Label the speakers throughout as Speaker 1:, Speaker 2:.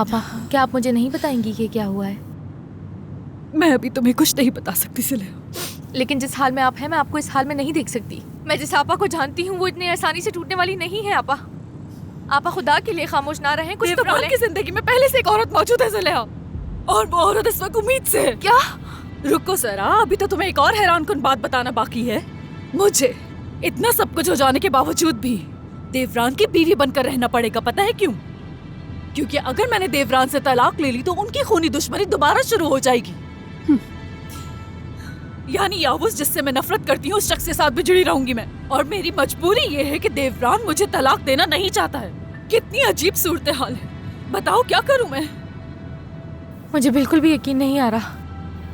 Speaker 1: आपा, क्या आप मुझे नहीं बताएंगी कि क्या हुआ है?
Speaker 2: मैं अभी तुम्हें कुछ नहीं बता सकती ज़ुलेहा।
Speaker 1: लेकिन जिस हाल में आप हैं, मैं आपको इस हाल में नहीं देख सकती। मैं जिस आपा को जानती हूँ वो इतनी आसानी से टूटने वाली नहीं है। आपा, आपा खुदा के लिए खामोश ना रहें, कुछ तो बोलें।
Speaker 2: की जिंदगी में पहले से एक औरत मौजूद है ज़ुलेहा, और वो औरत इस वक्त उम्मीद से है।
Speaker 1: क्या?
Speaker 2: रुको जरा, अभी तो तुम्हें एक और हैरानकुन बात बताना बाकी है। मुझे इतना सब कुछ हो जाने के बावजूद भी देवरान की बीवी बनकर रहना पड़ेगा। पता है क्यों? क्योंकि अगर मैंने देवरान से तलाक ले ली तो उनकी खूनी दुश्मनी दोबारा शुरू हो जाएगी। यानी यावुस जिससे मैं नफरत करती हूँ उस शख्स के साथ भी जुड़ी रहूंगी मैं, और मेरी मजबूरी ये है कि देवरान मुझे तलाक देना नहीं चाहता है। कितनी अजीब सूरत हाल है, बताओ क्या करूं मैं?
Speaker 1: मुझे बिल्कुल भी यकीन नहीं आ रहा,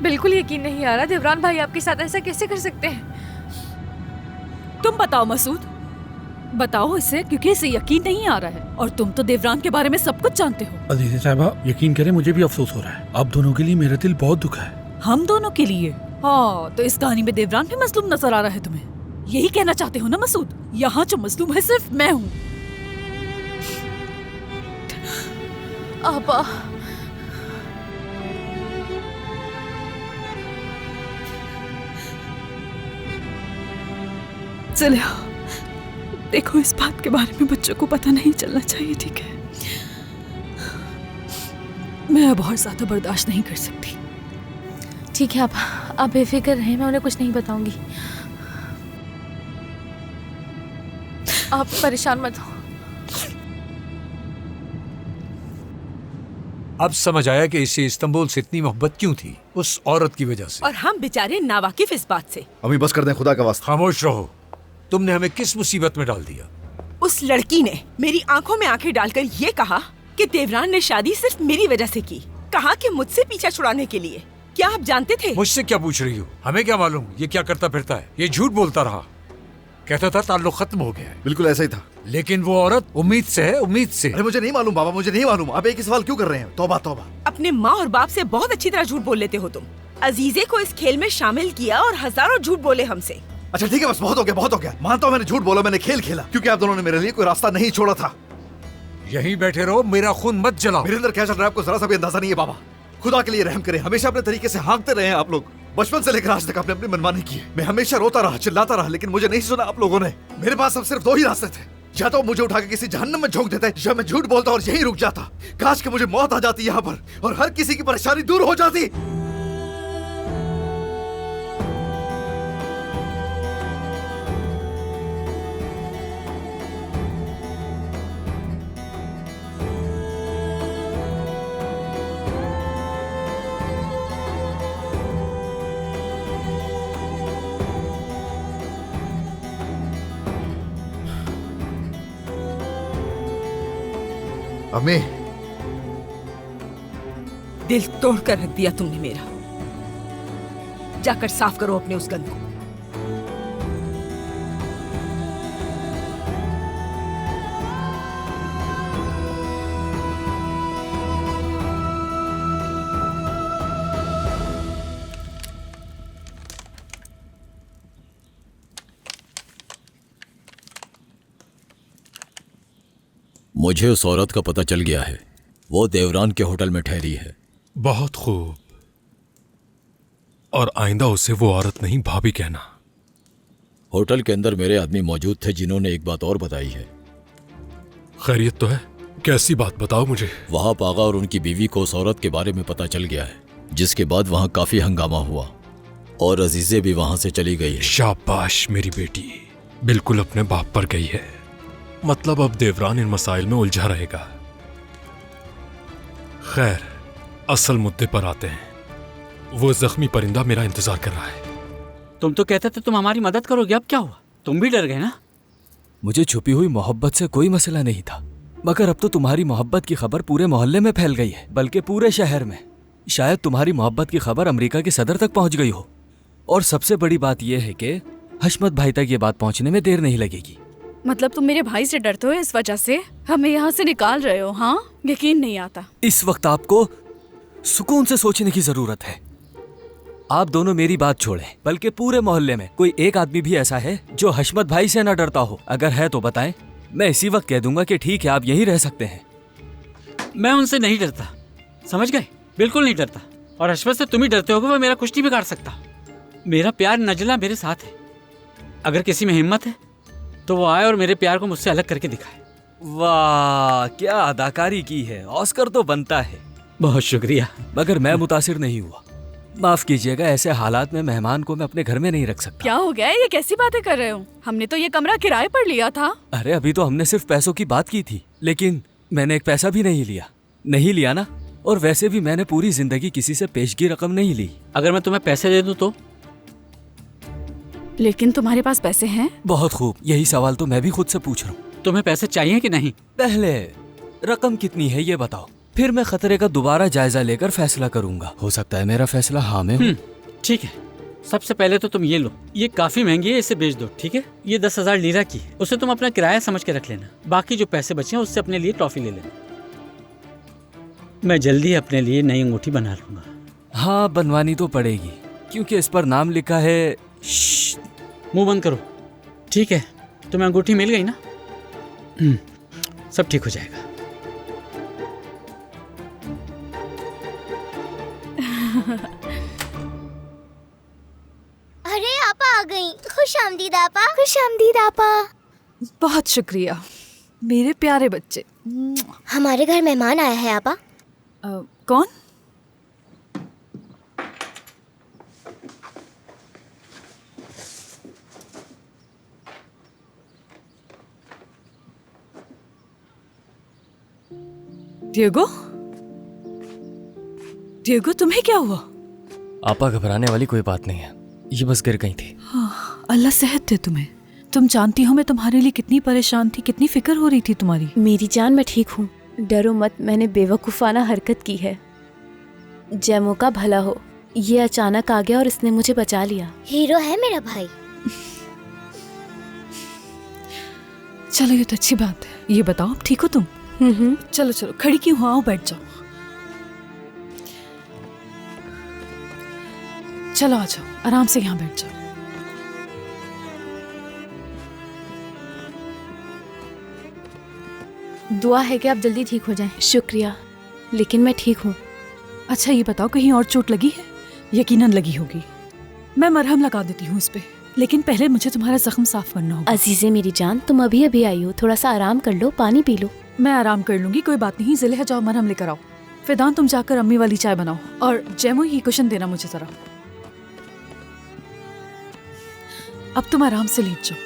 Speaker 1: बिल्कुल यकीन नहीं आ रहा। देवरान भाई आपके साथ ऐसा कैसे कर सकते हैं?
Speaker 2: तुम बताओ मसूद, बताओ इसे, क्योंकि इसे यकीन नहीं आ रहा है और तुम तो देवरान के बारे में सब कुछ जानते हो।
Speaker 3: अजीज़ा साहिबा, यकीन करें मुझे भी अफसोस हो रहा है। आप दोनों के लिए मेरा दिल बहुत दुखा है।
Speaker 2: हम दोनों के लिए? हाँ, तो इस कहानी में देवरान भी मजलूम नजर आ रहा है तुम्हें? यही कहना चाहते हो ना मसूद? यहाँ जो मजलूम है सिर्फ मैं हूँ।
Speaker 1: आपा,
Speaker 2: ज़ुलेहा, देखो इस बात के बारे में बच्चों को पता नहीं चलना चाहिए, ठीक है? मैं अब और ज्यादा बर्दाश्त नहीं कर सकती।
Speaker 1: ठीक है आपा, आप बेफिक्र रहें, मैं उन्हें कुछ नहीं बताऊंगी। आप परेशान मत हो।
Speaker 4: अब समझ आया कि इसे इस्तांबुल से इतनी मोहब्बत क्यों थी, उस औरत की वजह से।
Speaker 2: और हम बेचारे नावाकिफ इस बात से।
Speaker 5: अम्मी बस कर दें, खुदा का वास्ता।
Speaker 4: खामोश रहो, तुमने हमें किस मुसीबत में डाल दिया?
Speaker 6: उस लड़की ने मेरी आंखों में आंखें डालकर ये कहा कि देवरान ने शादी सिर्फ मेरी वजह से की, कहा कि मुझसे पीछा छुड़ाने के लिए। क्या आप जानते थे?
Speaker 4: मुझसे क्या पूछ रही हो? हमें क्या मालूम ये क्या करता फिरता है। ये झूठ बोलता रहा, कहता था ताल्लुक खत्म हो गया है।
Speaker 5: बिल्कुल ऐसा ही था।
Speaker 4: लेकिन वो औरत उम्मीद से है, उम्मीद से।
Speaker 5: अरे मुझे नहीं मालूम बाबा, मुझे नहीं मालूम। आप एक ही सवाल क्यों कर रहे हैं? तौबा तौबा।
Speaker 6: अपने माँ और बाप से बहुत अच्छी तरह झूठ बोल लेते हो तुम। अजीजे को इस खेल में शामिल किया और हजारों झूठ बोले हमसे।
Speaker 5: अच्छा ठीक है, बस बहुत हो गया, बहुत हो गया। मानता हूँ मैंने झूठ बोला, मैंने खेल खेला, क्योंकि आप दोनों ने मेरे लिए कोई रास्ता नहीं छोड़ा था।
Speaker 4: यहीं बैठे रहो, मेरा खून मत जलाओ।
Speaker 5: मेरे अंदर क्या चल रहा है आपको जरा सा भी अंदाजा नहीं है बाबा। खुदा के लिए रहम करें, हमेशा अपने तरीके से हाँकते रहे हैं आप लोग। बचपन से लेकर आज तक आपने अपनी मनमानी की है। मैं हमेशा रोता रहा, चिल्लाता रहा, लेकिन मुझे नहीं सुना आप लोगों ने। मेरे पास अब सिर्फ दो ही रास्ते थे, या तो मुझे उठा के किसी जहन्नम में झोंक देते, या मैं झूठ बोलता और यहीं रुक जाता। काश कि मुझे मौत आ जाती यहाँ पर और हर किसी की परेशानी दूर हो जाती। अम्मी,
Speaker 6: दिल तोड़ कर रख दिया तुमने मेरा। जाकर साफ करो अपने उस गंद को।
Speaker 7: मुझे उस औरत का पता चल गया है, वो देवरान के होटल में ठहरी है।
Speaker 8: बहुत खूब, और आइंदा उसे वो औरत नहीं भाभी कहना।
Speaker 7: होटल के अंदर मेरे आदमी मौजूद थे जिन्होंने एक बात और बताई है।
Speaker 8: खैरियत तो है? कैसी बात, बताओ मुझे।
Speaker 7: वहां पागा और उनकी बीवी को उस औरत के बारे में पता चल गया है, जिसके बाद वहां काफी हंगामा हुआ और अजीजे भी वहां से चली गई है।
Speaker 8: शाबाश मेरी बेटी, बिल्कुल अपने बाप पर गई है। मतलब अब देवरान इन मसाइल में उलझा रहेगा। खैर, असल मुद्दे पर आते हैं। वो जख्मी परिंदा मेरा इंतजार कर रहा है।
Speaker 9: तुम तो कहते थे तुम हमारी मदद करोगे, अब क्या हुआ? तुम भी डर गए ना?
Speaker 10: मुझे छुपी हुई मोहब्बत से कोई मसला नहीं था, मगर अब तो तुम्हारी मोहब्बत की खबर पूरे मोहल्ले में फैल गई है, बल्कि पूरे शहर में। शायद तुम्हारी मोहब्बत की खबर अमेरिका के सदर तक पहुंच गई हो। और सबसे बड़ी बात यह है कि हशमत भाई तक ये बात पहुंचने में देर नहीं लगेगी।
Speaker 2: मतलब तुम मेरे भाई से डरते हो, इस वजह से हमें यहाँ से निकाल रहे हो? हाँ, यकीन नहीं आता।
Speaker 10: इस वक्त आपको सुकून से सोचने की जरूरत है। आप दोनों मेरी बात छोड़ें, बल्कि पूरे मोहल्ले में कोई एक आदमी भी ऐसा है जो हशमत भाई से न डरता हो? अगर है तो बताएं, मैं इसी वक्त कह दूंगा कि ठीक है, आप यहीं रह सकते हैं।
Speaker 9: मैं उनसे नहीं डरता, समझ गए? बिल्कुल नहीं डरता। और अशफत से तुम ही डरते होगे, वो मेरा कुछ नहीं बिगाड़ सकता। मेरा प्यार नजला मेरे साथ है। अगर किसी में हिम्मत है तो वो आए और मेरे प्यार को मुझसे अलग करके दिखाए।
Speaker 10: वाह, क्या अदाकारी की है, ऑस्कर तो बनता है।
Speaker 9: बहुत शुक्रिया।
Speaker 10: मगर मैं मुतासिर नहीं हुआ। माफ कीजिएगा, ऐसे हालात में मेहमान को मैं अपने घर में नहीं रख सकता।
Speaker 2: क्या हो गया है? ये कैसी बातें कर रहे हो? हमने तो ये कमरा किराए पर लिया था।
Speaker 10: अरे अभी तो हमने सिर्फ पैसों की बात की थी, लेकिन मैंने एक पैसा भी नहीं लिया ना। और वैसे भी मैंने पूरी जिंदगी किसी से पेशगी रकम नहीं ली।
Speaker 9: अगर मैं तुम्हें पैसे दे दूं तो?
Speaker 2: लेकिन तुम्हारे पास पैसे हैं?
Speaker 10: बहुत खूब, यही सवाल तो मैं भी खुद से पूछ रहा हूँ।
Speaker 9: तुम्हें पैसे चाहिए कि नहीं?
Speaker 10: पहले रकम कितनी है ये बताओ, फिर मैं खतरे का दोबारा जायजा लेकर फैसला करूंगा। हो सकता है मेरा फैसला हाँ में हो।
Speaker 9: ठीक है, सबसे पहले तो तुम ये लो, ये काफी महंगी है, इसे बेच दो, ठीक है? ये 10,000 लीरा की है, उसे तुम अपना किराया समझ के रख लेना। बाकी जो पैसे बचे हैं उससे अपने लिए टॉफी ले लेना। मैं जल्दी अपने लिए नई अंगूठी बना लूंगा।
Speaker 10: हाँ, बनवानी तो पड़ेगी क्योंकि इस पर नाम लिखा है।
Speaker 9: मुंह बंद करो। ठीक है, तुम्हें अंगूठी मिल गई ना? सब ठीक हो जाएगा।
Speaker 11: अरे आपा आ गई। खुश आमदीद आपा। खुश आमदीद आपा।
Speaker 1: बहुत शुक्रिया मेरे प्यारे बच्चे।
Speaker 11: हमारे घर मेहमान आया है आपा।
Speaker 2: कौन? डिएगो? डिएगो, तुम्हें क्या हुआ?
Speaker 10: आपा, घबराने वाली कोई बात नहीं है, ये बस गिर गई थी।
Speaker 2: हाँ, अल्लाह सेहत दे तुम्हें। तुम जानती हो मैं तुम्हारे लिए कितनी परेशान थी, कितनी फिक्र हो रही थी तुम्हारी।
Speaker 12: मेरी जान, मैं ठीक हूँ, डरो मत। मैंने बेवकूफ़ाना हरकत की है। जैमो का भला हो, ये अचानक आ गया और इसने मुझे बचा लिया।
Speaker 11: हीरो है मेरा भाई।
Speaker 2: चलो, ये तो अच्छी बात है। ये बताओ, अब ठीक हो तुम? चलो चलो, खड़ी क्यों हो? आओ बैठ जाओ। चलो आ जाओ, आराम से यहाँ बैठ जाओ।
Speaker 12: दुआ है कि आप जल्दी ठीक हो जाएं। शुक्रिया, लेकिन मैं ठीक हूँ।
Speaker 2: अच्छा ये बताओ, कहीं और चोट लगी है? यकीनन लगी होगी। मैं मरहम लगा देती हूँ उस पे, लेकिन पहले मुझे तुम्हारा जख्म साफ करना होगा।
Speaker 12: अजीज़े मेरी जान, तुम अभी अभी आई हो, थोड़ा सा आराम कर लो, पानी पी लो।
Speaker 2: मैं आराम कर लूंगी, कोई बात नहीं। जिले जाओ, मरहम लेकर आओ। फिदान, तुम जाकर अम्मी वाली चाय बनाओ। और जैमो, ये कुशन देना मुझे जरा। अब तुम आराम से लेट जाओ।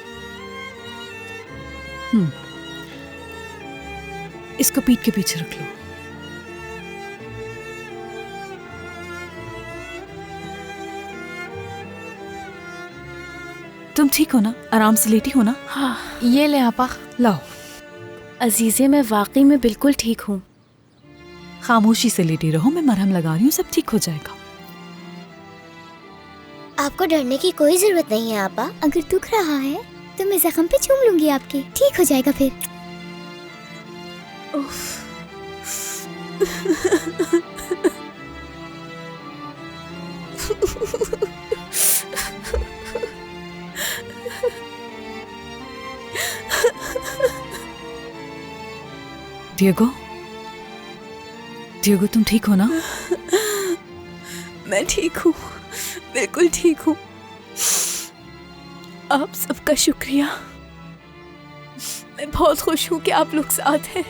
Speaker 2: इसको पीठ के पीछे रख लो। तुम ठीक हो ना? आराम से लेटी हो ना?
Speaker 12: हाँ, ये ले आपा।
Speaker 2: लाओ।
Speaker 12: अजीज़े, मैं वाकई में बिल्कुल ठीक हूँ।
Speaker 2: खामोशी से लेटी रहो, मैं मरहम लगा रही हूँ, सब ठीक हो जाएगा।
Speaker 11: आपको डरने की कोई जरूरत नहीं है आपा। अगर दुख रहा है तो मैं जख्म पे चूम लूंगी आपके, ठीक हो जाएगा फिर।
Speaker 2: डिएगो, डिएगो, तुम ठीक हो ना?
Speaker 12: मैं ठीक हूँ, बिल्कुल ठीक हूँ। आप सबका शुक्रिया। मैं बहुत खुश हूँ कि आप लोग साथ हैं।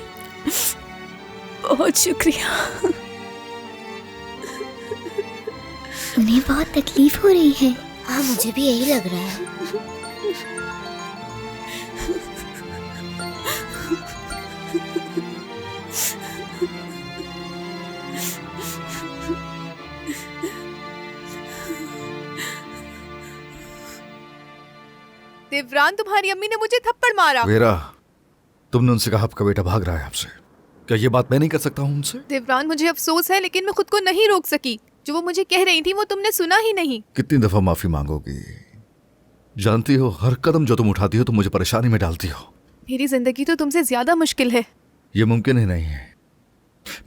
Speaker 12: बहुत शुक्रिया।
Speaker 11: उन्हें बहुत तकलीफ हो रही है। हाँ, मुझे भी यही लग रहा है।
Speaker 1: देवरान, तुम्हारी अम्मी ने मुझे थप्पड़ मारा।
Speaker 5: वेरा, तुमने उनसे कहा आपका बेटा भाग रहा है आपसे। क्या ये बात मैं नहीं कर सकता हूँ उनसे?
Speaker 1: देवरान, मुझे अफसोस है, लेकिन मैं खुद को नहीं रोक सकी। जो वो मुझे कह रही थी वो तुमने सुना ही नहीं।
Speaker 5: कितनी दफा माफी मांगोगी? जानती हो, हर कदम जो तुम उठाती हो तुम मुझे परेशानी में डालती हो।
Speaker 1: मेरी जिंदगी तो तुमसे ज्यादा मुश्किल है।
Speaker 5: ये मुमकिन ही नहीं है।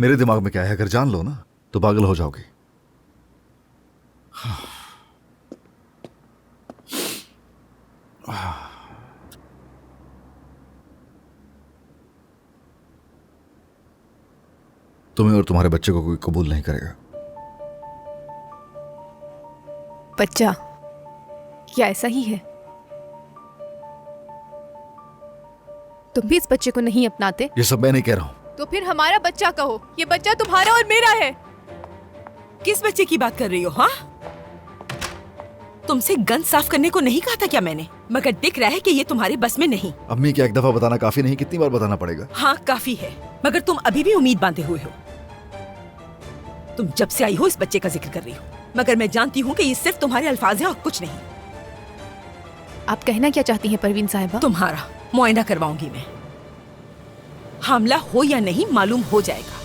Speaker 5: मेरे दिमाग में क्या है, अगर जान लो ना तो पागल हो जाओगी। तुम्हें और तुम्हारे बच्चे को कोई कबूल नहीं करेगा।
Speaker 1: बच्चा, क्या ऐसा ही है? तुम भी इस बच्चे को नहीं अपनाते?
Speaker 5: ये सब मैं नहीं कह रहा हूँ।
Speaker 1: तो फिर हमारा बच्चा कहो। ये बच्चा तुम्हारा और मेरा है।
Speaker 6: किस बच्चे की बात कर रही हो? हाँ, तुमसे गंद साफ करने को नहीं कहा था क्या मैंने? मगर दिख रहा है कि ये तुम्हारे बस में नहीं।
Speaker 5: अम्मी, क्या एक दफा बताना काफी नहीं, कितनी बार बताना पड़ेगा?
Speaker 6: हाँ काफी है, मगर तुम अभी भी उम्मीद बांधे हुए हो। तुम जब से आई हो इस बच्चे का जिक्र कर रही हो, मगर मैं जानती हूँ कि ये सिर्फ तुम्हारे अल्फाज हैं और कुछ नहीं।
Speaker 1: आप कहना क्या चाहती हैं परवीन साहिबा?
Speaker 6: तुम्हारा मुआयना करवाऊंगी मैं। हामला हो या नहीं मालूम हो जाएगा।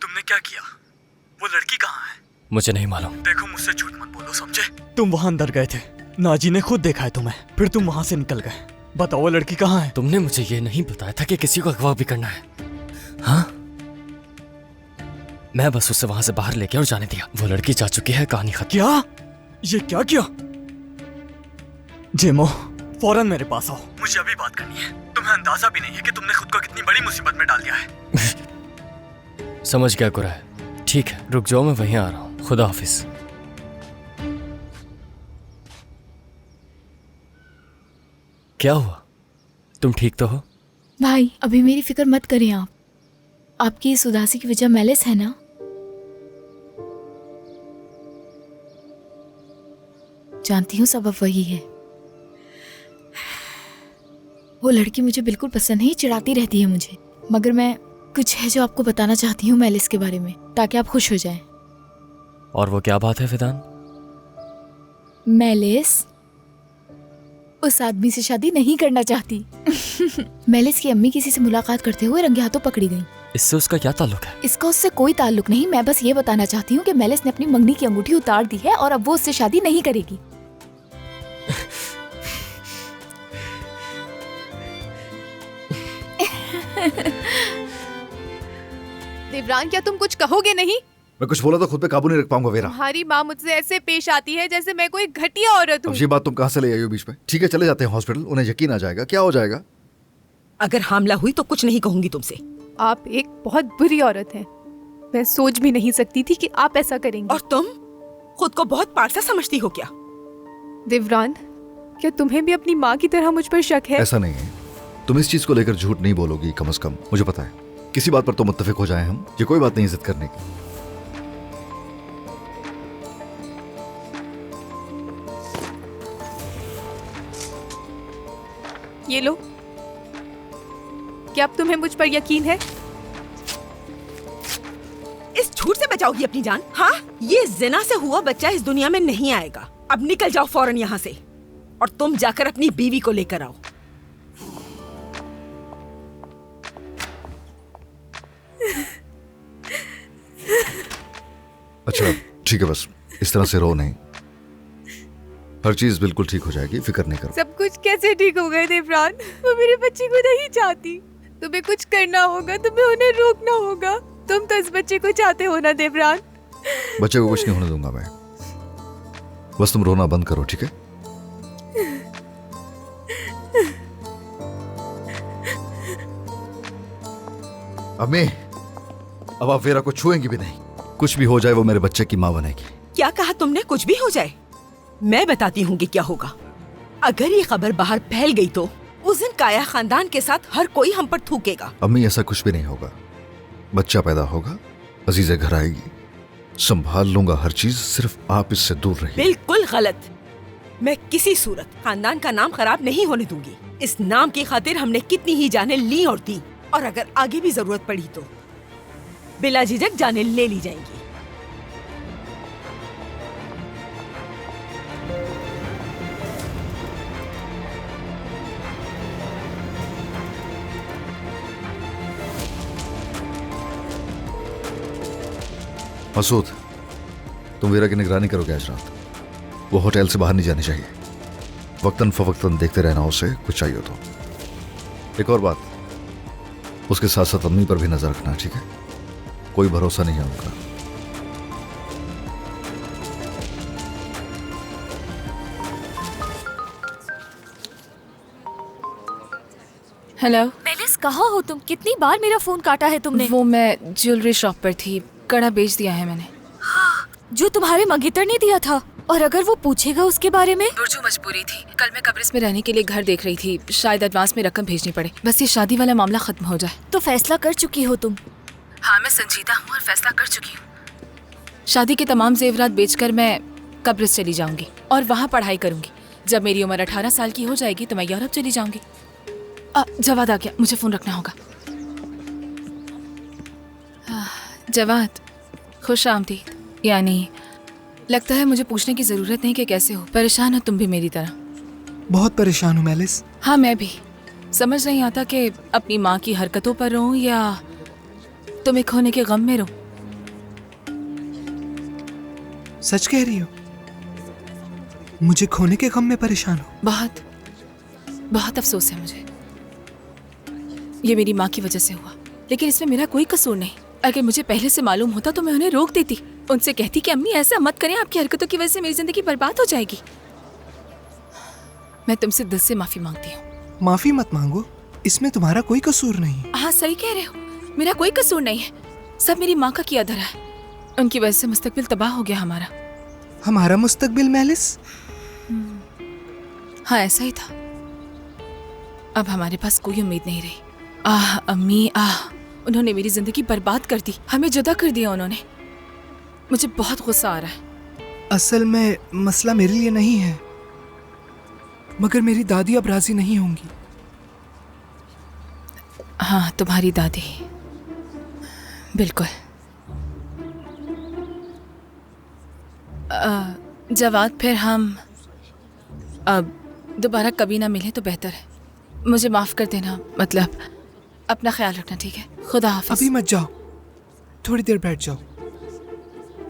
Speaker 10: तुमने क्या किया? वो लड़की कहाँ है? मुझे नहीं मालूम। देखो, मुझसे झूठ मत बोलो, समझे? तुम वहाँ अंदर गए थे, नाजी ने खुद देखा है तुम्हें, फिर तुम वहाँ से निकल गए। बताओ वो लड़की कहाँ है? तुमने मुझे ये नहीं बताया था कि किसी को अगवा भी करना है। हाँ, मैं बस उसे वहाँ से बाहर लेके और जाने दिया। वो लड़की जा चुकी है, कहानी खत्म। क्या? ये क्या किया? जेमो, फौरन मेरे पास आओ, मुझे अभी बात करनी है। तुम्हें अंदाजा भी नहीं है कि तुमने खुद को कितनी बड़ी मुसीबत में डाल दिया है। समझ गया कुरैश, ठीक है, रुक जाओ, मैं वहीं आ रहा हूँ। खुदा हाफिज। क्या हुआ? तुम ठीक तो हो?
Speaker 12: भाई, अभी मेरी फिक्र मत करें आप। आपकी इस उदासी की वजह मैलिस है ना? जानती हूँ सबब वही है। वो लड़की मुझे बिल्कुल पसंद नहीं, चिढ़ाती रहती है मुझे। मगर मैं कुछ है जो आपको बताना चाहती हूँ मैलिस के बारे में, ताकि आप खुश हो जाएं।
Speaker 10: और वो क्या बात है फिदान?
Speaker 12: मैलिस उस आदमी से शादी नहीं करना चाहती। मैलिस की अम्मी किसी से मुलाकात करते हुए रंगे हाथों पकड़ी गई।
Speaker 10: इससे उसका क्या ताल्लुक है?
Speaker 12: इसका उससे कोई ताल्लुक नहीं। मैं बस ये बताना चाहती हूँ कि मैलिस ने अपनी मंगनी की अंगूठी उतार दी है और अब वो उससे शादी नहीं करेगी।
Speaker 1: देवरान, क्या तुम कुछ कहोगे नहीं?
Speaker 5: मैं कुछ बोला तो खुद पे काबू नहीं रख पाऊंगा वेरा।
Speaker 1: तुम्हारी माँ मुझसे ऐसे पेश आती है जैसे मैं कोई घटिया औरत हूँ।
Speaker 5: अब ये बात तुम कहाँ से ले आई हो बीच में? ठीक है, चले जाते हैं हॉस्पिटल, उन्हें यकीन आ जाएगा। क्या हो जाएगा?
Speaker 6: अगर हामला हुई तो कुछ नहीं कहूंगी तुमसे।
Speaker 1: आप एक बहुत बुरी औरत हैं। मैं सोच भी नहीं सकती थी कि आप ऐसा करेंगी।
Speaker 6: और तुम खुद को बहुत पारसा समझती हो क्या?
Speaker 1: देवरान, क्या तुम्हें भी अपनी माँ की तरह मुझ पर शक है?
Speaker 5: ऐसा नहीं है, तुम इस चीज को लेकर झूठ नहीं बोलोगी कम से कम। मुझे पता है किसी बात पर तो मुत्तफिक हो जाए हम। ये कोई बात नहीं जिद करने की।
Speaker 1: ये लो। क्या अब तुम्हें मुझ पर यकीन है?
Speaker 6: इस झूठ से बचाओगी अपनी जान? हाँ, ये जिना से हुआ बच्चा इस दुनिया में नहीं आएगा। अब निकल जाओ फौरन यहाँ से, और तुम जाकर अपनी बीवी को लेकर आओ।
Speaker 5: अच्छा ठीक है, बस इस तरह से रो नहीं। हर चीज बिल्कुल ठीक हो जाएगी, फिक्र नहीं करो।
Speaker 1: सब कुछ कैसे ठीक हो गए देवरान? वो मेरे बच्चे को नहीं चाहती। तुम्हें कुछ करना होगा, तुम्हें उन्हें रोकना होगा। तुम तो इस बच्चे को चाहते हो ना देवरान?
Speaker 5: बच्चे को कुछ नहीं होने दूंगा मैं। बस तुम रोना बंद करो, ठीक है? अम्मी, अब आप वेरा को छुएंगी भी नहीं। कुछ भी हो जाए वो मेरे बच्चे की माँ बनेगी।
Speaker 6: क्या कहा तुमने? कुछ भी हो जाए? मैं बताती हूँ कि क्या होगा। अगर ये खबर बाहर फैल गई तो उस दिन काया खानदान के साथ हर कोई हम पर थूकेगा।
Speaker 5: अम्मी, ऐसा कुछ भी नहीं होगा। बच्चा पैदा होगा, अजीज़े घर आएगी, संभाल लूंगा हर चीज। सिर्फ आप इससे दूर रहिए।
Speaker 6: बिल्कुल गलत। मैं किसी सूरत खानदान का नाम खराब नहीं होने दूंगी। इस नाम की खातिर हमने कितनी ही जानें ली और दी, और अगर आगे भी जरूरत पड़ी तो बिला झिझक जानें ले ली जाएंगी।
Speaker 5: मसूद, तुम वीरा की निगरानी करोगे आज रात। वो होटल से बाहर नहीं जानी चाहिए। वक्तन फवक्तन देखते रहना उसे, कुछ चाहिए तो। एक और बात, उसके साथ साथ अम्मी पर भी नजर रखना, ठीक है? कोई भरोसा नहीं है उनका।
Speaker 12: हेलो।
Speaker 1: मेलिस, कहाँ हो तुम? कितनी बार मेरा फोन काटा है तुमने?
Speaker 12: वो मैं ज्वेलरी शॉप पर थी, कड़ा बेच दिया है मैंने।
Speaker 1: जो तुम्हारे मंगेतर ने दिया था। और अगर वो पूछेगा उसके बारे में?
Speaker 12: जो मजबूरी थी, कल मैं कब्रिस में रहने के लिए घर देख रही थी, शायद एडवांस में रकम भेजनी पड़े, बस ये शादी वाला मामला खत्म हो जाए।
Speaker 1: तो फैसला कर चुकी हो तुम?
Speaker 12: हाँ, मैं संजीदा हूँ और फैसला कर चुकी हूँ। शादी के तमाम जेवरात बेचकर मैं कब्रिस चली जाऊंगी और वहाँ पढ़ाई करूंगी। जब मेरी उम्र 18 साल की हो जाएगी तो मैं यूरोप चली जाऊंगी। जवाद आ गया, मुझे फोन रखना होगा। जवाद, खुश आमदीद। यानी लगता है मुझे पूछने की जरूरत नहीं कि कैसे हो। परेशान हो तुम भी मेरी तरह?
Speaker 13: बहुत परेशान हूँ मेलिस।
Speaker 12: हाँ, मैं भी। समझ नहीं आता कि अपनी माँ की हरकतों पर रोऊं या तुम्हें खोने के गम में रोऊं।
Speaker 13: सच कह रही हो? मुझे खोने के गम में परेशान हो?
Speaker 12: बहुत बहुत अफसोस है मुझे। ये मेरी माँ की वजह से हुआ, लेकिन इसमें मेरा कोई कसूर नहीं। अगर मुझे पहले से मालूम होता तो मैं उन्हें रोक देती, उनसे कहती कि अम्मी ऐसा मत करें, आपकी हरकतों की वजह से मेरी जिंदगी बर्बाद हो जाएगी। मैं तुमसे दिल से माफी मांगती हूँ।
Speaker 13: माफी मत मांगो, इसमें तुम्हारा कोई कसूर नहीं।
Speaker 12: हाँ, सही कह रहे हो, मेरा कोई कसूर नहीं है। सब मेरी माँ का किया धरा है। उनकी वजह से मुस्तकबिल तबाह हो गया हमारा।
Speaker 13: हमारा मुस्तकबिल मेलिस?
Speaker 12: हाँ, ऐसा ही था। अब हमारे पास कोई उम्मीद नहीं रही। आह अम्मी, आह, उन्होंने मेरी जिंदगी बर्बाद कर दी, हमें जुदा कर दिया उन्होंने। मुझे बहुत गुस्सा आ रहा है।
Speaker 13: असल में मसला मेरे लिए नहीं है, मगर मेरी दादी अब राजी नहीं होंगी।
Speaker 12: हाँ, तुम्हारी दादी, बिल्कुल। जवाद, फिर हम अब दोबारा कभी ना मिले तो बेहतर है। मुझे माफ कर देना, मतलब अपना ख्याल रखना, ठीक है? खुदा हाफिज।
Speaker 13: अभी मत जाओ, थोड़ी देर बैठ जाओ।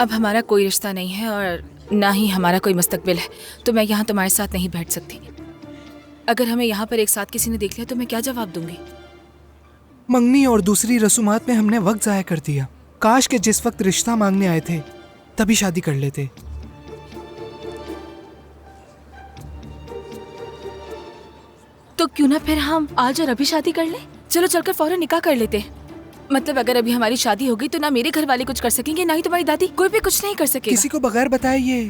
Speaker 12: अब हमारा कोई रिश्ता नहीं है और ना ही हमारा कोई मुस्तकबिल है, तो मैं यहाँ तुम्हारे साथ नहीं बैठ सकती। अगर हमें यहाँ पर एक साथ किसी ने देख लिया तो मैं क्या जवाब दूंगी?
Speaker 13: मंगनी और दूसरी रसूमात में हमने वक्त जाया कर दिया। काश के जिस वक्त रिश्ता मांगने आए थे तभी शादी कर लेते।
Speaker 12: तो क्यों ना फिर हम आज और अभी शादी कर लें? चलो चलकर फौरन निकाह कर लेते हैं। मतलब अगर अभी हमारी शादी हो गई तो ना मेरे घर वाले कुछ कर सकेंगे, ना ही तुम्हारी दादी, कोई भी कुछ नहीं कर सकेगा।
Speaker 13: किसी को बगैर बताए ये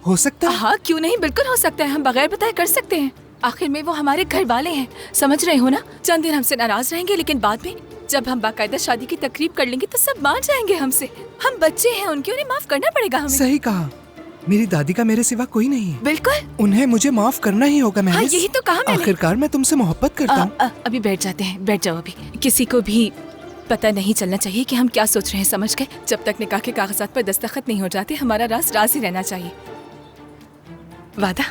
Speaker 13: हो सकता है?
Speaker 12: हाँ, क्यों नहीं, बिल्कुल हो सकता है। हम बगैर बताए कर सकते हैं। आखिर में वो हमारे घर वाले हैं, समझ रहे हो ना? चंद दिन हमसे नाराज रहेंगे, लेकिन बाद में जब हम बाकायदा शादी की तकरीब कर लेंगे तो सब मान जाएंगे हमसे। हम बच्चे हैं उनके, उन्हें माफ करना पड़ेगा हमें।
Speaker 13: सही कहा, मेरी दादी का मेरे सिवा कोई नहीं है।
Speaker 12: बिल्कुल,
Speaker 13: उन्हें मुझे माफ करना ही होगा।
Speaker 12: हाँ, यही तो कहा मैंने।
Speaker 13: आखिरकार मैं तुमसे मोहब्बत करता हूँ।
Speaker 12: अभी बैठ जाते हैं, बैठ जाओ। अभी किसी को भी पता नहीं चलना चाहिए कि हम क्या सोच रहे हैं, समझ गए? जब तक निकाह के कागजात पर दस्तखत नहीं हो जाते हमारा राज राज ही रहना चाहिए। वादा?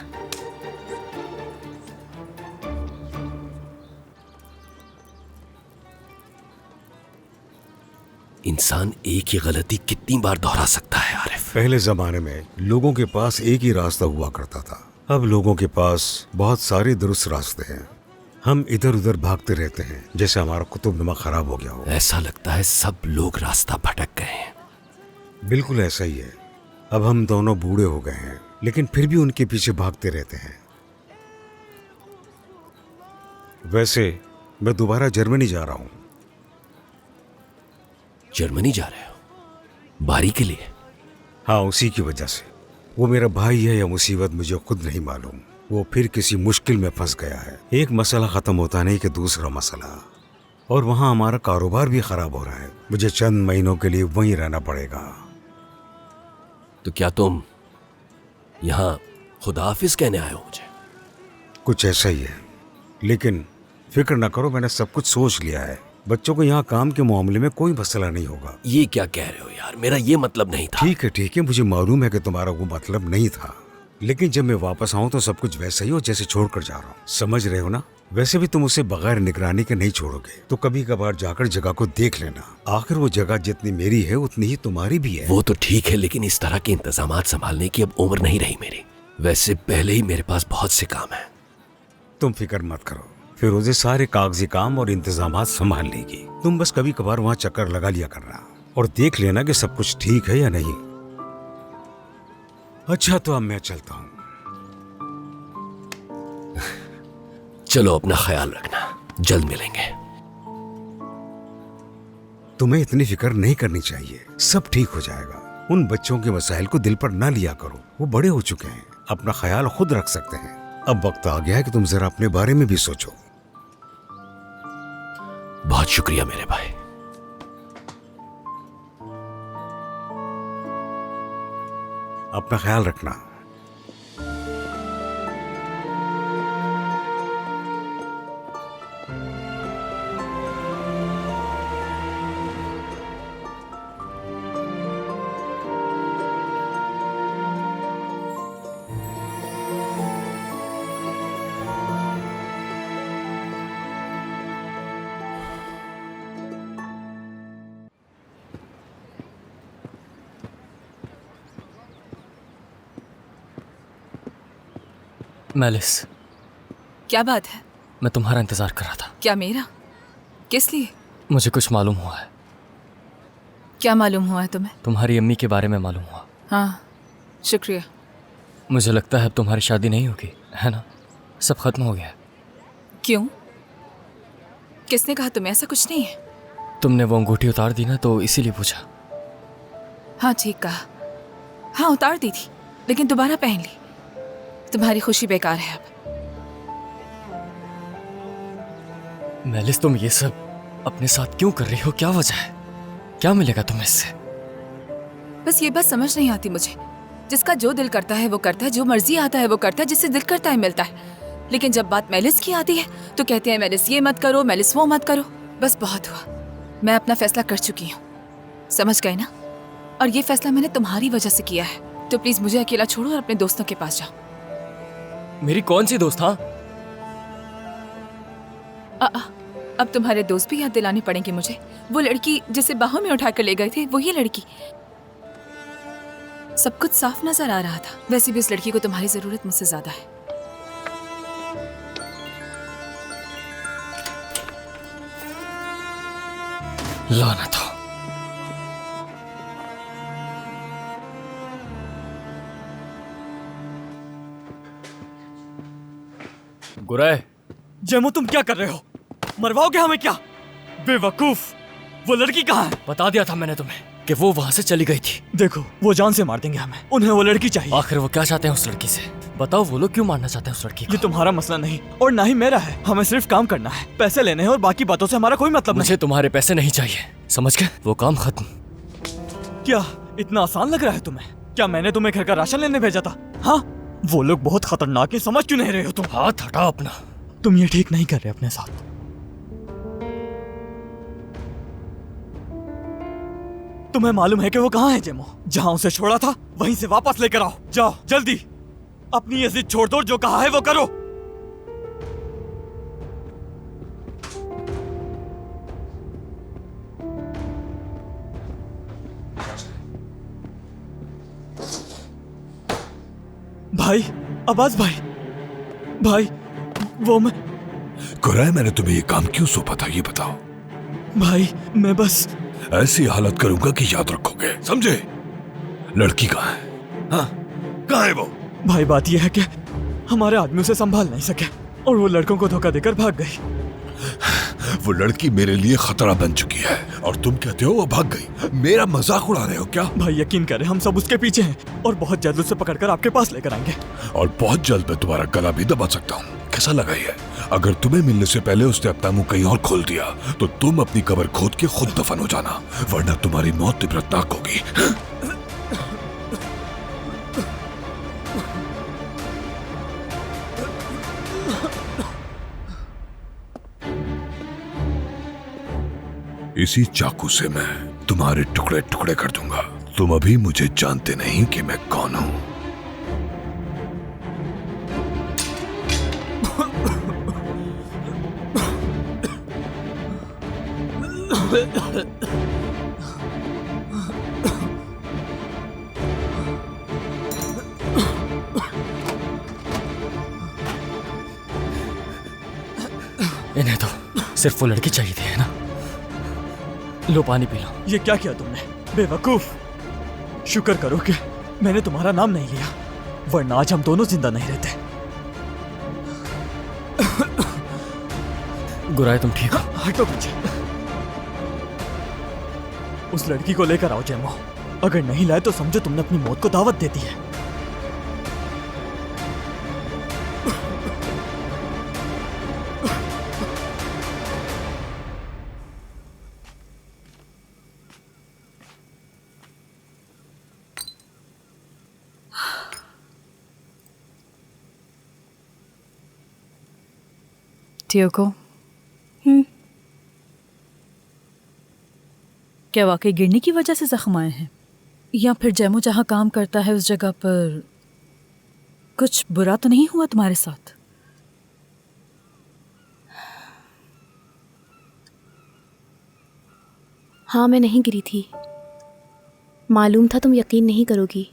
Speaker 14: इंसान एक ही गलती कितनी बार दोहरा सकता है आरिफ?
Speaker 4: पहले जमाने में लोगों के पास एक ही रास्ता हुआ करता था, अब लोगों के पास बहुत सारे दुरुस्त रास्ते हैं। हम इधर उधर भागते रहते हैं जैसे हमारा कुतुबनुमा खराब हो गया हो।
Speaker 14: ऐसा लगता है सब लोग रास्ता भटक गए हैं।
Speaker 4: बिल्कुल ऐसा ही है। अब हम दोनों बूढ़े हो गए हैं, लेकिन फिर भी उनके पीछे भागते रहते हैं। वैसे मैं दोबारा जर्मनी जा रहा हूँ।
Speaker 14: जर्मनी जा रहे हो? बारी के लिए?
Speaker 4: हाँ, उसी की वजह से। वो मेरा भाई है या मुसीबत मुझे खुद नहीं मालूम। वो फिर किसी मुश्किल में फंस गया है। एक मसला खत्म होता नहीं कि दूसरा मसला, और वहाँ हमारा कारोबार भी खराब हो रहा है। मुझे चंद महीनों के लिए वहीं रहना पड़ेगा।
Speaker 14: तो क्या तुम यहाँ खुदा हाफिज कहने आए हो मुझे?
Speaker 4: कुछ ऐसा ही है, लेकिन फिक्र न करो, मैंने सब कुछ सोच लिया है। बच्चों को यहाँ काम के मामले में कोई मसला नहीं होगा।
Speaker 14: ये क्या कह रहे हो यार, मेरा ये मतलब नहीं था।
Speaker 4: ठीक है, मुझे मालूम है कि तुम्हारा वो मतलब नहीं था, लेकिन जब मैं वापस आऊँ तो सब कुछ वैसा ही हो जैसे छोड़कर जा रहा हूँ। समझ रहे हो ना? वैसे भी तुम उसे बगैर निगरानी के नहीं छोड़ोगे, तो कभी कभार जाकर जगह को देख लेना। आखिर वो जगह जितनी मेरी है उतनी ही तुम्हारी भी है।
Speaker 14: वो तो ठीक है, लेकिन इस तरह के इंतजामात संभालने की अब उम्र नहीं रही मेरी। वैसे पहले ही मेरे पास बहुत से काम है।
Speaker 4: तुम फिक्र मत करो, फिरोजे सारे कागजी काम और इंतजामात संभाल लेगी। तुम बस कभी कभार वहाँ चक्कर लगा लिया करना और देख लेना कि सब कुछ ठीक है या नहीं। अच्छा तो अब मैं चलता हूँ।
Speaker 14: चलो, अपना ख्याल रखना, जल्द मिलेंगे।
Speaker 4: तुम्हें इतनी फिक्र नहीं करनी चाहिए, सब ठीक हो जाएगा। उन बच्चों के मसाइल को दिल पर ना लिया करो, वो बड़े हो चुके हैं, अपना ख्याल खुद रख सकते हैं। अब वक्त आ गया है कि तुम जरा अपने बारे में भी सोचो।
Speaker 14: बहुत शुक्रिया मेरे भाई।
Speaker 4: अपना ख्याल रखना।
Speaker 10: मेलिस,
Speaker 12: क्या बात है?
Speaker 10: मैं तुम्हारा इंतजार कर रहा था।
Speaker 12: क्या मेरा? किस लिए?
Speaker 10: मुझे कुछ मालूम हुआ है।
Speaker 12: क्या मालूम हुआ है तुम्हें?
Speaker 10: तुम्हारी अम्मी के बारे में मालूम हुआ।
Speaker 12: हाँ, शुक्रिया।
Speaker 10: मुझे लगता है अब तुम्हारी शादी नहीं होगी, है ना? सब खत्म हो गया है।
Speaker 12: क्यों? किसने कहा तुम्हें? ऐसा कुछ नहीं है।
Speaker 10: तुमने वो अंगूठी उतार दी ना, तो इसीलिए पूछा।
Speaker 12: हाँ, ठीक कहा। हाँ, उतार दी थी, लेकिन दोबारा पहन ली। तुम्हारी खुशी बेकार है अब।
Speaker 10: मेलिस, तुम ये सब अपने साथ क्यों कर रही हो? क्या वजह है? क्या मिलेगा तुम्हें इससे?
Speaker 12: बस ये बात समझ नहीं आती मुझे। जिसका जो दिल करता है वो करता है, जो मर्जी आता है वो करता है, जिससे दिल करता है मिलता है। लेकिन जब बात मेलिस की आती है तो कहते हैं मेलिस ये मत करो, मेलिस वो मत करो। बस बहुत हुआ, मैं अपना फैसला कर चुकी हूँ, समझ गए ना? और ये फैसला मैंने तुम्हारी वजह से किया है। तो प्लीज मुझे अकेला छोड़ो और अपने दोस्तों के पास जाओ।
Speaker 10: मेरी कौन सी दोस्त? हाँ,
Speaker 12: अब तुम्हारे दोस्त भी याद दिलाने पड़ेंगे मुझे। वो लड़की जिसे बाहों में उठाकर ले गए थे, वही लड़की। सब कुछ साफ नजर आ रहा था। वैसे भी उस लड़की को तुम्हारी जरूरत मुझसे ज्यादा है।
Speaker 10: लानत हो। गुराय,
Speaker 15: जेमो, तुम क्या कर रहे हो? मरवाओगे हमें क्या? बेवकूफ, वो लड़की कहाँ है?
Speaker 10: बता दिया था मैंने तुम्हें कि वो वहां से चली गई थी।
Speaker 15: देखो, वो जान से मार देंगे हमें। उन्हें वो लड़की चाहिए।
Speaker 10: आखिर वो क्या चाहते हैं उस लड़की से? बताओ, वो लोग क्यों मारना चाहते हैं उस लड़की को?
Speaker 15: ये तुम्हारा मसला नहीं और ना ही मेरा है। हमें सिर्फ काम करना है, पैसे लेने हैं और बाकी बातों से हमारा कोई मतलब नहीं।
Speaker 10: मुझे तुम्हारे पैसे नहीं चाहिए, समझ गए? वो काम खत्म।
Speaker 15: क्या इतना आसान लग रहा है तुम्हें? क्या मैंने तुम्हें घर का राशन लेने भेजा था? हाँ, वो लोग बहुत खतरनाक है, समझ क्यों नहीं रहे हो तुम?
Speaker 10: हाथ हटाओ अपना।
Speaker 15: तुम ये ठीक नहीं कर रहे अपने साथ। तुम्हें मालूम है कि वो कहाँ है जेमो? जहां उसे छोड़ा था वहीं से वापस लेकर आओ। जाओ जल्दी, अपनी ये जिद छोड़ दो, जो कहा है वो करो। भाई, अब्बास भाई, भाई वो मैं
Speaker 16: गुराय, मैंने तुम्हें ये काम क्यों सौंपा था, ये बताओ।
Speaker 15: भाई मैं बस
Speaker 16: ऐसी हालत करूंगा कि याद रखोगे, समझे? लड़की कहाँ है? हाँ, कहाँ है वो?
Speaker 15: भाई बात यह है कि हमारे आदमी उसे संभाल नहीं सके और वो लड़कों को धोखा देकर भाग गई।
Speaker 16: वो लड़की मेरे लिए खतरा बन चुकी है और तुम कहते हो वो भाग गई। मेरा मजाक उड़ा रहे हो क्या?
Speaker 15: भाई यकीन करें, हम सब उसके पीछे हैं और बहुत जल्द उसे पकड़कर आपके पास लेकर आएंगे।
Speaker 16: और बहुत जल्द मैं तुम्हारा गला भी दबा सकता हूँ। कैसा लगा ये? अगर तुम्हें मिलने से पहले उसने अपना मुंह कहीं और खोल दिया तो तुम अपनी कब्र खोद के खुद दफन हो जाना, वरना तुम्हारी मौत इबरतनाक होगी। इसी चाकू से मैं तुम्हारे टुकड़े टुकड़े कर दूंगा। तुम अभी मुझे जानते नहीं कि मैं कौन हूं।
Speaker 10: सिर्फ वो लड़की चाहिए थी, है ना? लो पानी पी लो।
Speaker 15: ये क्या किया तुमने बेवकूफ? शुक्र करो कि मैंने तुम्हारा नाम नहीं लिया, वरना आज हम दोनों जिंदा नहीं रहते।
Speaker 10: गुराय तुम ठीक हो?
Speaker 15: हटो पीछे। उस लड़की को लेकर आओ जैमो। अगर नहीं लाए तो समझो तुमने अपनी मौत को दावत दे दी है।
Speaker 2: टियोको, क्या वाकई गिरने की वजह से जख्म आए हैं, या फिर जैमो जहाँ काम करता है उस जगह पर कुछ बुरा तो नहीं हुआ तुम्हारे साथ?
Speaker 17: हाँ, मैं नहीं गिरी थी। मालूम था तुम यकीन नहीं करोगी,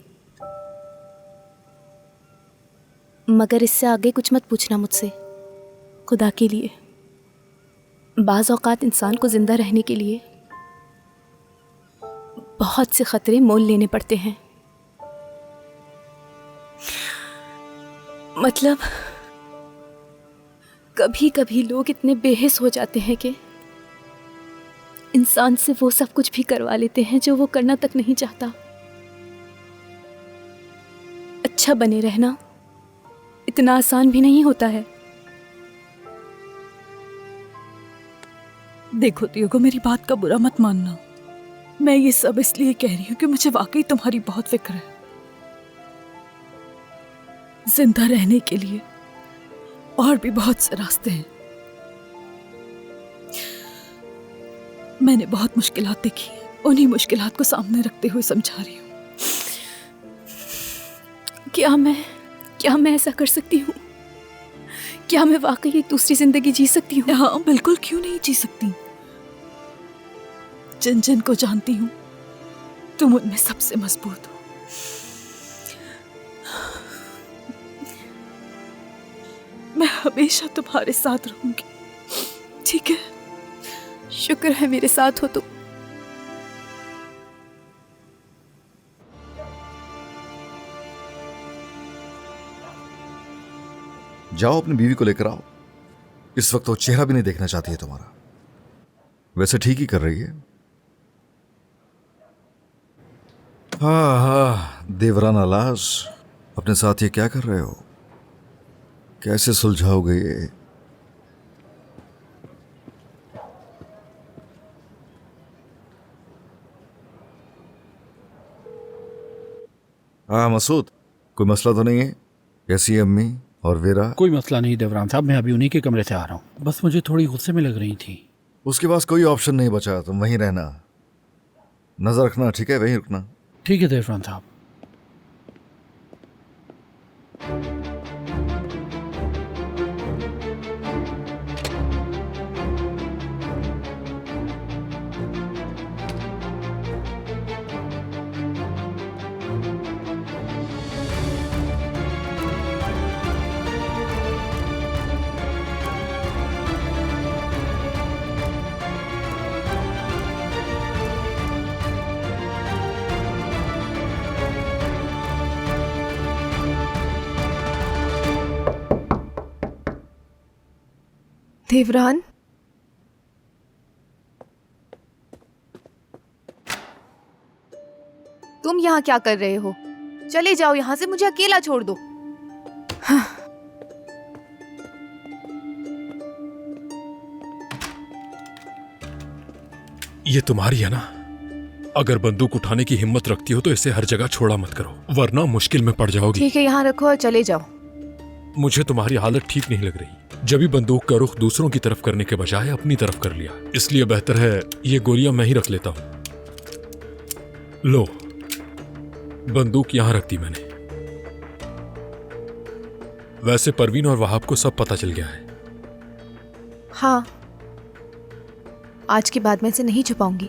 Speaker 17: मगर इससे आगे कुछ मत पूछना मुझसे। खुदा के लिए, बाज़ औक़ात इंसान को जिंदा रहने के लिए बहुत से खतरे मोल लेने पड़ते हैं। मतलब कभी कभी लोग इतने बेहिस हो जाते हैं कि इंसान से वो सब कुछ भी करवा लेते हैं जो वो करना तक नहीं चाहता। अच्छा बने रहना इतना आसान भी नहीं होता है।
Speaker 2: देखो टियोको, मेरी बात का बुरा मत मानना। मैं ये सब इसलिए कह रही हूँ कि मुझे वाकई तुम्हारी बहुत फिक्र है। जिंदा रहने के लिए और भी बहुत से रास्ते हैं। मैंने बहुत मुश्किलात देखी, उन्हीं मुश्किलात को सामने रखते हुए समझा रही हूँ।
Speaker 17: क्या मैं ऐसा कर सकती हूँ? क्या मैं वाकई एक दूसरी जिंदगी जी सकती हूँ?
Speaker 2: हाँ, बिल्कुल, क्यों नहीं जी सकती। जिन जिन को जानती हूँ तुम उनमें सबसे मजबूत हो। मैं हमेशा तुम्हारे साथ रहूंगी, ठीक है?
Speaker 17: शुक्र है मेरे साथ हो तुम।
Speaker 5: जाओ अपनी बीवी को लेकर आओ। इस वक्त वो चेहरा भी नहीं देखना चाहती है तुम्हारा। वैसे ठीक ही कर रही है। हाँ, देवरान अलास, अपने साथ ये क्या कर रहे हो? कैसे सुलझाओगे ये? हाँ मसूद, कोई मसला तो नहीं है? कैसी है अम्मी और वीरा?
Speaker 3: कोई मसला नहीं देवरान साहब, मैं अभी उन्हीं के कमरे से आ रहा हूँ। बस मुझे थोड़ी गुस्से में लग रही थी।
Speaker 5: उसके पास कोई ऑप्शन नहीं बचा, तुम वहीं रहना, नजर रखना, ठीक है? वहीं रुकना।
Speaker 3: ठीक है देवरान साहब।
Speaker 17: देवरान, तुम यहाँ क्या कर रहे हो? चले जाओ यहाँ से, मुझे अकेला छोड़ दो।
Speaker 8: ये तुम्हारी है ना? अगर बंदूक उठाने की हिम्मत रखती हो तो इसे हर जगह छोड़ा मत करो, वरना मुश्किल में पड़ जाओगी।
Speaker 17: ठीक है, यहाँ रखो और चले जाओ।
Speaker 8: मुझे तुम्हारी हालत ठीक नहीं लग रही। जब भी बंदूक का रुख दूसरों की तरफ करने के बजाय अपनी तरफ कर लिया, इसलिए बेहतर है ये गोलियां मैं ही रख लेता हूं। लो, बंदूक यहां रख दी मैंने। वैसे परवीन और वहाब को सब पता चल गया है।
Speaker 17: हाँ, आज के बाद मैं इसे नहीं छुपाऊंगी।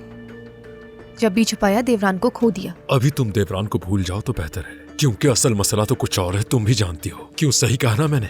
Speaker 17: जब भी छुपाया देवरान को खो दिया।
Speaker 8: अभी तुम देवरान को भूल जाओ तो बेहतर है, क्योंकि असल मसला तो कुछ और है, तुम भी जानती हो। क्यों, सही कहा ना मैंने?